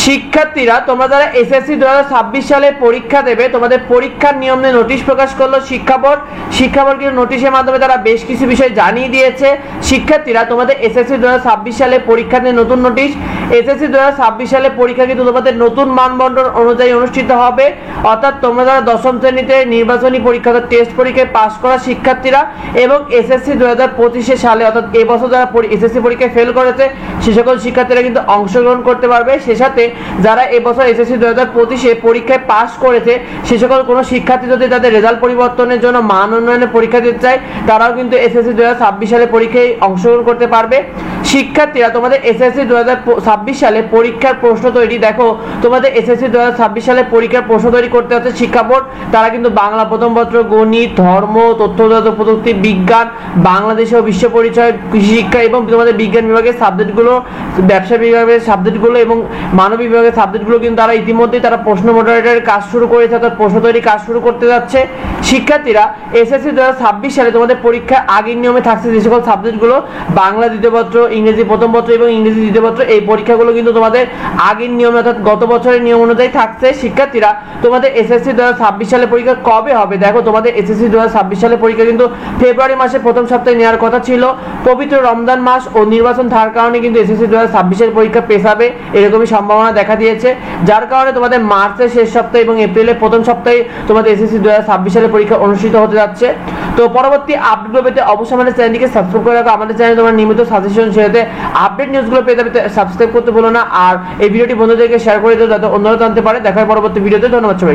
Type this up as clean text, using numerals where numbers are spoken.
শিক্ষার্থীরা তোমরা যারা এসএসসি 2026 সালে পরীক্ষা দেবে তোমাদের পরীক্ষার নিয়ম নিয়ে নোটিশ প্রকাশ করলো শিক্ষা বোর্ড কিন্তু নোটিশের মাধ্যমে তারা বেশ কিছু বিষয় জানিয়ে দিয়েছে। শিক্ষার্থীরা তোমাদের এসএসসি 2026 সালে পরীক্ষা নিয়ে নতুন নোটিশ। এসএসসি 2026 সালে পরীক্ষা কিন্তু তোমাদের নতুন মানবন্ধন অনুযায়ী অনুষ্ঠিত হবে, অর্থাৎ তোমরা যারা দশম শ্রেণীতে নির্বাচনী পরীক্ষা টেস্ট পরীক্ষায় পাশ করা শিক্ষার্থীরা এবং এসএসসি 2025 সালে অর্থাৎ এবছর যারা এসএসসি পরীক্ষায় ফেল করেছে সে সকল শিক্ষার্থীরা কিন্তু অংশগ্রহণ করতে পারবে। সে সাথে যারা এবছর এসএসসি 2025 পরীক্ষায় পাশ করেছে সে সকল কোনো শিক্ষার্থী যদি তাদের রেজাল্ট পরিবর্তনের জন্য মান উন্নয়নের পরীক্ষা দিতে চায় তারাও কিন্তু এসএসসি 2026 সালে পরীক্ষায় অংশগ্রহণ করতে পারবে। শিক্ষার্থীরা তোমাদের এসএসসি 2026 সালে পরীক্ষার প্রশ্ন তৈরি, দেখো তোমাদের এসএসসি 2026 সালে পরীক্ষার প্রশ্ন তৈরি করতে হচ্ছে শিক্ষা বোর্ড। তারা কিন্তু বাংলা প্রথম পত্র, গণিত, ধর্ম, তথ্য প্রযুক্তি, বিজ্ঞান, বাংলাদেশ ও বিশ্ব পরিচয়, কৃষি শিক্ষা এবং তোমাদের বিজ্ঞান বিভাগের সাবজেক্টগুলো, ব্যবসা বিভাগের সাবজেক্টগুলো এবং মানবিক বিভাগের সাবজেক্টগুলো কিন্তু তারা ইতিমধ্যেই তারা প্রশ্ন মডারেটরের কাজ শুরু করেছে, অর্থাৎ প্রশ্ন তৈরি কাজ শুরু করতে যাচ্ছে। শিক্ষার্থীরা এসএসসি 2026 সালে তোমাদের পরীক্ষার আগের নিয়মে থাকছে যে সকল সাবজেক্টগুলো বাংলা দ্বিতীয় পত্র, ইংরেজি প্রথম পত্র এবং ইংরেজি দ্বিতীয় পত্র, এই পরীক্ষাগুলো কিন্তু তোমাদের আগের নিয়মে অর্থাৎ গত বছরের নিয়ম অনুযায়ী থাকছে। শিক্ষার্থীরা তোমাদের এসএসসি 2026 সালে পরীক্ষা কবে হবে? দেখো তোমাদের এসএসসি 2026 সালে পরীক্ষা কিন্তু ফেব্রুয়ারি মাসের প্রথম সপ্তাহে নেওয়ার কথা ছিল। পবিত্র রমজান মাস ও নির্বাচন থাকার কারণে কিন্তু এসএসসি 2026 এর পরীক্ষা পেছাবে এরকমই সম্ভাবনা দেখা দিয়েছে, যার কারণে তোমাদের মার্চের শেষ সপ্তাহে এবং এপ্রিলের প্রথম সপ্তাহে তোমাদের এসএসসি 2026 সালে পরীক্ষা অনুষ্ঠিত হতে যাচ্ছে। তো পরবর্তী আপডেটগুলো পেতে অবশ্যই আমাদের চ্যানেলটিকে সাবস্ক্রাইব করে রাখো। আমাদের চ্যানেলে তোমরা নিয়মিত সাজেশন শেয়ারতে আপডেট নিউজগুলো পেতে সাবস্ক্রাইব করতে ভুলো না, আর এই ভিডিওটি বন্ধুদেরকে শেয়ার করে দিও যাতে অন্যরা জানতে পারে। দেখা হয় পরবর্তী ভিডিওতে। ধন্যবাদ সবাই।